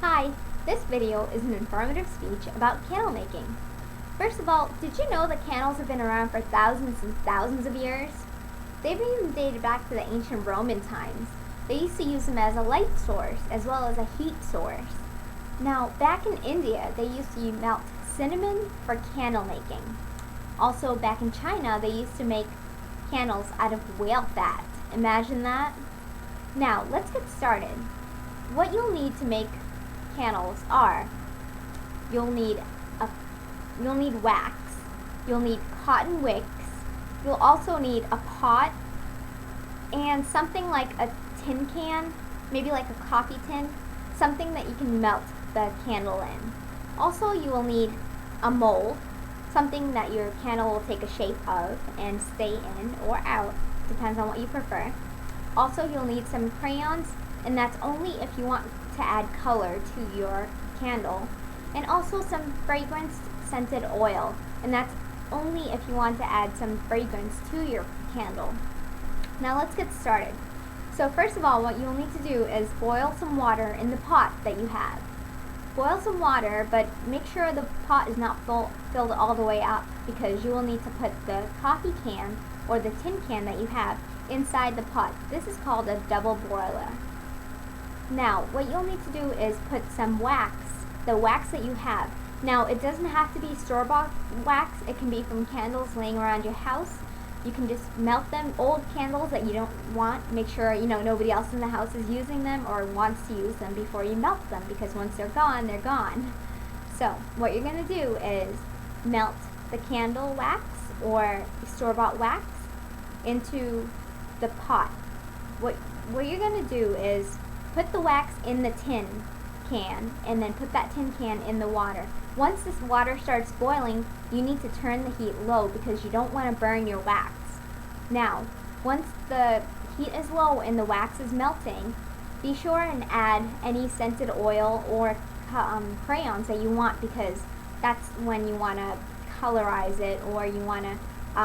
Hi, this video is an informative speech about candle making. First of all, did you know that candles have been around for thousands and thousands of years? They've even dated back to the ancient Roman times. They used to use them as a light source as well as a heat source. Now, back in India, they used to melt cinnamon for candle making. Also, back in China, they used to make candles out of whale fat. Imagine that. Now, let's get started. What you'll need to make candles are you'll need wax, you'll need cotton wicks, you'll also need a pot and something like a tin can, maybe like a coffee tin, something that you can melt the candle in. Also, you will need a mold, something that your candle will take a shape of and stay in or out, depends on what you prefer. Also, you'll need some crayons, and that's only if you want to add color to your candle, and also some fragrance scented oil, and that's only if you want to add some fragrance to your candle. Now let's get started. So first of all, what you'll need to do is boil some water in the pot that you have. Boil some water, but make sure the pot is not filled all the way up, because you will need to put the coffee can or the tin can that you have inside the pot. This is called a double boiler. Now, what you'll need to do is put some wax, the wax that you have. Now, it doesn't have to be store-bought wax. It can be from candles laying around your house. You can just melt them, old candles that you don't want. Make sure, nobody else in the house is using them or wants to use them before you melt them, because once they're gone, they're gone. So, what you're going to do is melt the candle wax or store-bought wax into the pot. What you're going to do is put the wax in the tin can and then put that tin can in the water. Once this water starts boiling, you need to turn the heat low because you don't want to burn your wax. Now, once the heat is low and the wax is melting, be sure and add any scented oil or crayons that you want, because that's when you want to colorize it or you want to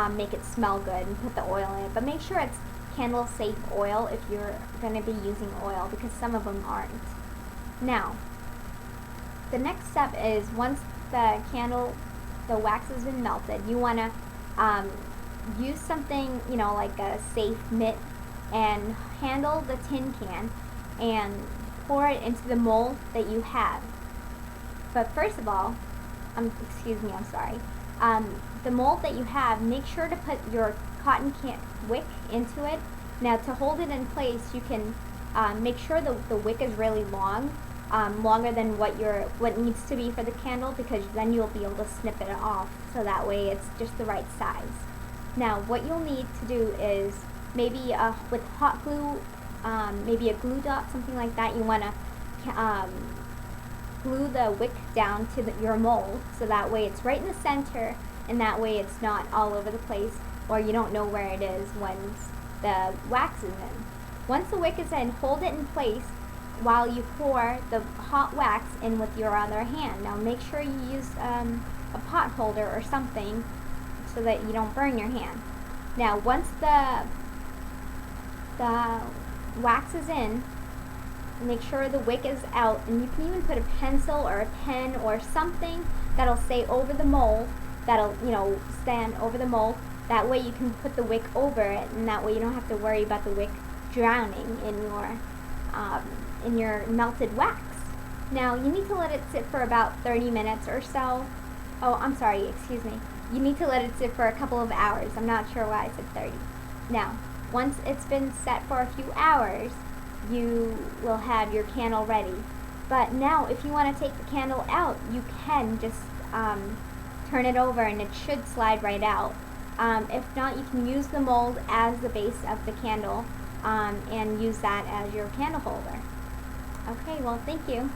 make it smell good and put the oil in it. But make sure it's candle safe oil if you're going to be using oil, because some of them aren't. Now, the next step is once the wax has been melted, you want to use something, like a safe mitt, and handle the tin can and pour it into the mold that you have. But first of all, the mold that you have, make sure to put your cotton wick into it. Now, to hold it in place, you can make sure the wick is really long, longer than what needs to be for the candle, because then you'll be able to snip it off, so that way it's just the right size. Now, what you'll need to do is maybe with hot glue, maybe a glue dot, something like that. You want to glue the wick down to your mold, so that way it's right in the center, and that way it's not all over the place, or you don't know where it is when the wax is in. Once the wick is in, hold it in place while you pour the hot wax in with your other hand. Now, make sure you use a pot holder or something so that you don't burn your hand. Now, once the wax is in, make sure the wick is out, and you can even put a pencil or a pen or something that'll stay over the mold, that'll stand over the mold. That way you can put the wick over it, and that way you don't have to worry about the wick drowning in your melted wax. Now, you need to let it sit for about 30 minutes or so. Oh, I'm sorry, excuse me. You need to let it sit for a couple of hours. I'm not sure why I said 30. Now, once it's been set for a few hours, you will have your candle ready. But now, if you want to take the candle out, you can just turn it over and it should slide right out. If not, you can use the mold as the base of the candle and use that as your candle holder. Okay, well, thank you.